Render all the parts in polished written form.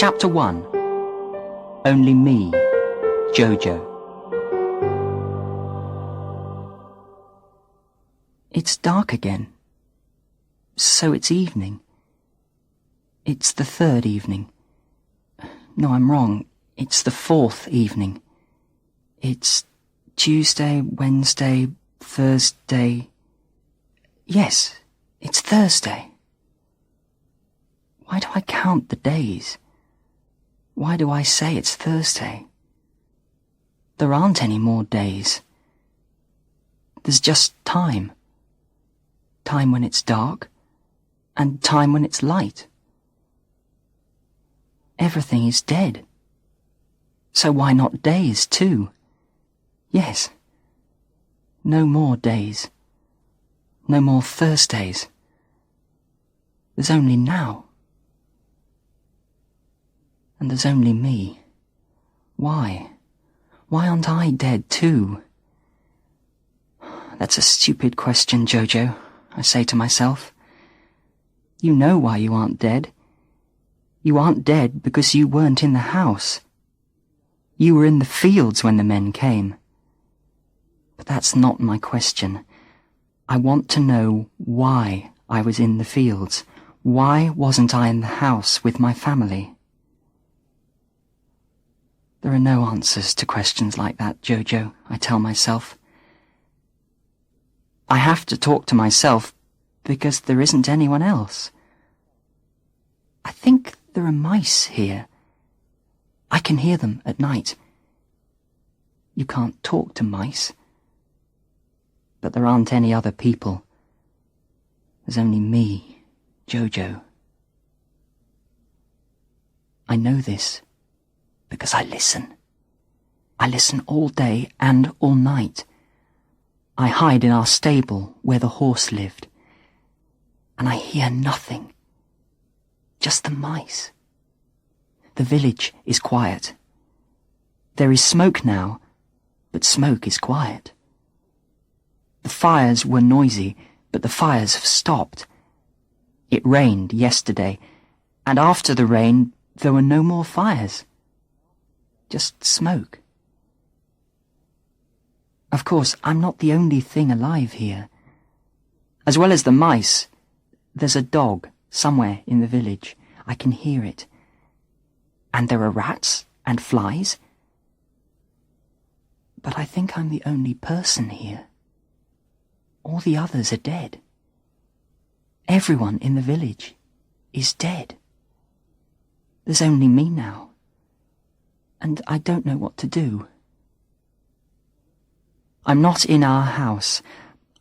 Chapter 1. Only Me, Jojo. It's dark again. So it's evening. It's the third evening. No, I'm wrong. It's the fourth evening. It's Tuesday, Wednesday, Thursday. Yes, it's Thursday. Why do I count the days? Why do I say it's Thursday? There aren't any more days. There's just time. Time when it's dark, and time when it's light. Everything is dead. So why not days, too? Yes. No more days. No more Thursdays. There's only now. And there's only me. Why? Why aren't I dead, too? That's a stupid question, Jojo, I say to myself. You know why you aren't dead. You aren't dead because you weren't in the house. You were in the fields when the men came. But that's not my question. I want to know why I was in the fields. Why wasn't I in the house with my family? There are no answers to questions like that, Jojo, I tell myself. I have to talk to myself because there isn't anyone else. I think there are mice here. I can hear them at night. You can't talk to mice. But there aren't any other people. There's only me, Jojo. I know this because I listen. I listen all day and all night. I hide in our stable where the horse lived, and I hear nothing. Just the mice. The village is quiet. There is smoke now, but smoke is quiet. The fires were noisy, but the fires have stopped. It rained yesterday, and after the rain there were no more fires. Just smoke. Of course, I'm not the only thing alive here. As well as the mice, there's a dog somewhere in the village. I can hear it. And there are rats and flies. But I think I'm the only person here. All the others are dead. Everyone in the village is dead. There's only me now. And I don't know what to do. I'm not in our house.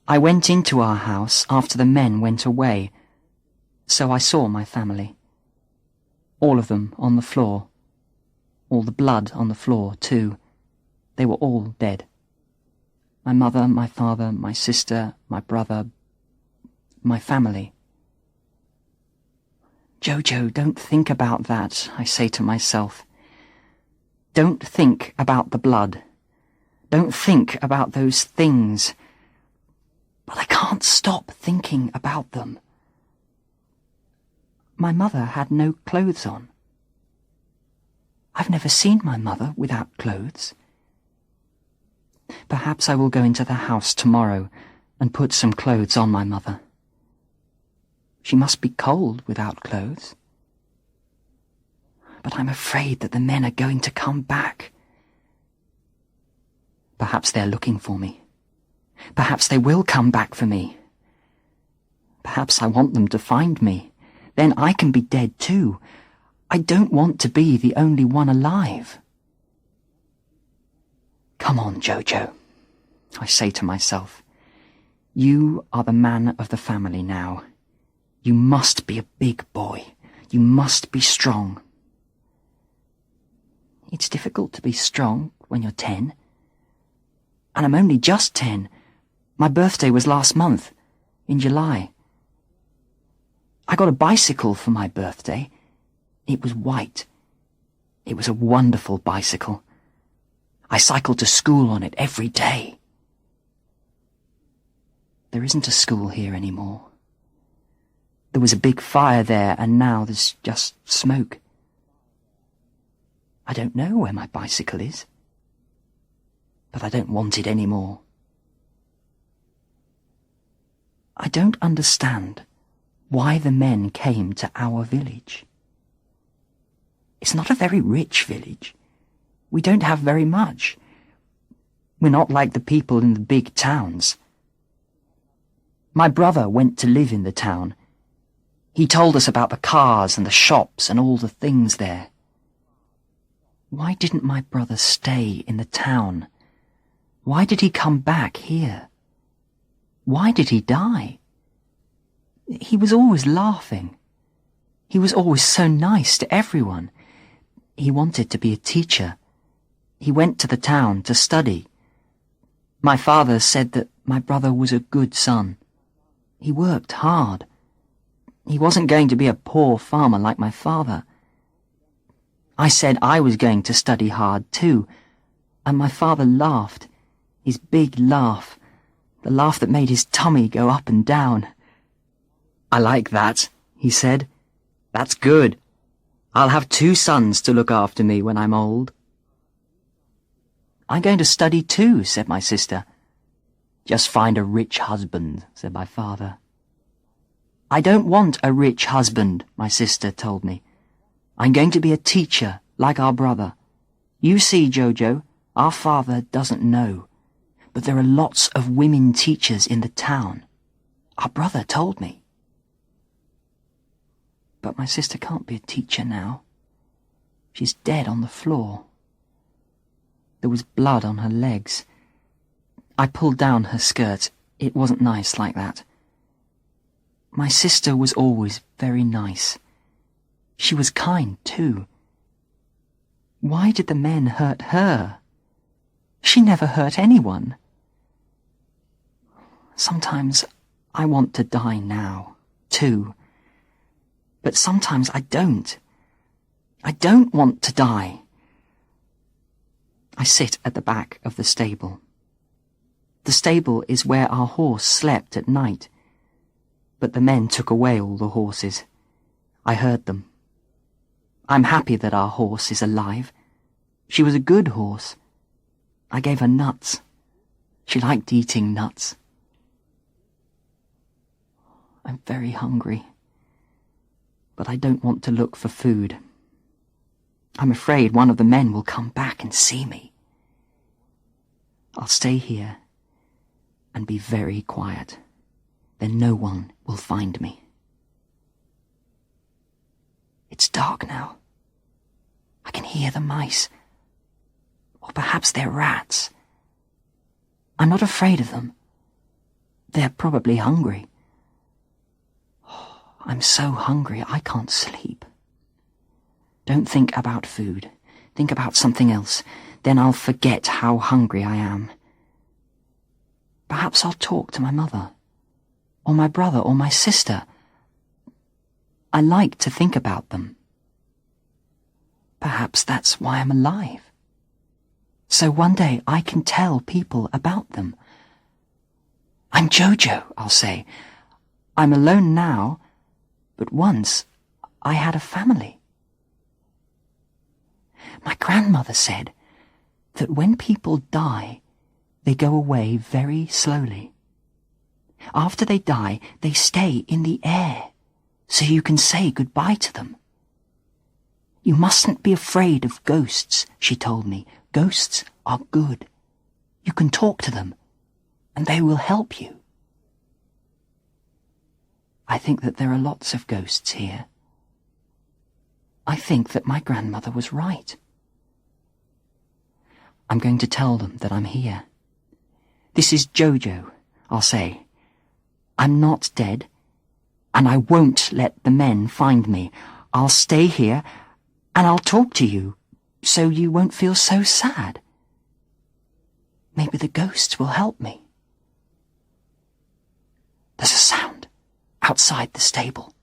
I went into our house after the men went away, so I saw my family. All of them on the floor. All the blood on the floor, too. They were all dead. My mother, my father, my sister, my brother, my family. Jojo, don't think about that, I say to myself. Don't think about the blood. Don't think about those things. But I can't stop thinking about them. My mother had no clothes on. I've never seen my mother without clothes. Perhaps I will go into the house tomorrow and put some clothes on my mother. She must be cold without clothes. But I'm afraid that the men are going to come back. Perhaps they're looking for me. Perhaps they will come back for me. Perhaps I want them to find me. Then I can be dead too. I don't want to be the only one alive. Come on, Jojo, I say to myself. You are the man of the family now. You must be a big boy. You must be strong. It's difficult to be strong when you're 10. And I'm only just 10. My birthday was last month, in July. I got a bicycle for my birthday. It was white. It was a wonderful bicycle. I cycled to school on it every day. There isn't a school here anymore. There was a big fire there, and now there's just smoke. I don't know where my bicycle is, but I don't want it anymore. I don't understand why the men came to our village. It's not a very rich village. We don't have very much. We're not like the people in the big towns. My brother went to live in the town. He told us about the cars and the shops and all the things there. Why didn't my brother stay in the town? Why did he come back here? Why did he die? He was always laughing. He was always so nice to everyone. He wanted to be a teacher. He went to the town to study. My father said that my brother was a good son. He worked hard. He wasn't going to be a poor farmer like my father. I said I was going to study hard too, and my father laughed, his big laugh, the laugh that made his tummy go up and down. "I like that," he said. "That's good. I'll have 2 sons to look after me when I'm old." "I'm going to study too," said my sister. "Just find a rich husband," said my father. "I don't want a rich husband," my sister told me. "I'm going to be a teacher, like our brother. You see, Jojo, our father doesn't know, but there are lots of women teachers in the town. Our brother told me." But my sister can't be a teacher now. She's dead on the floor. There was blood on her legs. I pulled down her skirt. It wasn't nice like that. My sister was always very nice. She was kind, too. Why did the men hurt her? She never hurt anyone. Sometimes I want to die now, too. But sometimes I don't. I don't want to die. I sit at the back of the stable. The stable is where our horse slept at night. But the men took away all the horses. I heard them. I'm happy that our horse is alive. She was a good horse. I gave her nuts. She liked eating nuts. I'm very hungry, but I don't want to look for food. I'm afraid one of the men will come back and see me. I'll stay here and be very quiet. Then no one will find me. It's dark now. I can hear the mice. Or perhaps they're rats. I'm not afraid of them. They're probably hungry. Oh, I'm so hungry I can't sleep. Don't think about food. Think about something else. Then I'll forget how hungry I am. Perhaps I'll talk to my mother, or my brother, or my sister. I like to think about them. Perhaps that's why I'm alive. So one day I can tell people about them. I'm Jojo, I'll say. I'm alone now, but once I had a family. My grandmother said that when people die, they go away very slowly. After they die, they stay in the air, so you can say goodbye to them. You mustn't be afraid of ghosts, she told me. Ghosts are good. You can talk to them, and they will help you. I think that there are lots of ghosts here. I think that my grandmother was right. I'm going to tell them that I'm here. This is Jojo, I'll say. I'm not dead, and I won't let the men find me. I'll stay here, and I'll talk to you, so you won't feel so sad. Maybe the ghosts will help me. There's a sound outside the stable.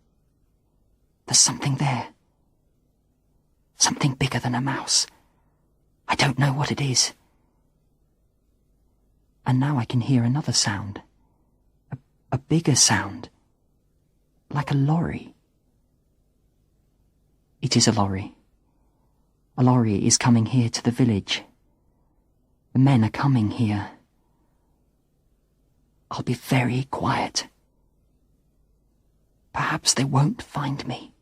There's something there. Something bigger than a mouse. I don't know what it is. And now I can hear another sound. A bigger sound. Like a lorry. It is a lorry. A lorry is coming here to the village. The men are coming here. I'll be very quiet. Perhaps they won't find me.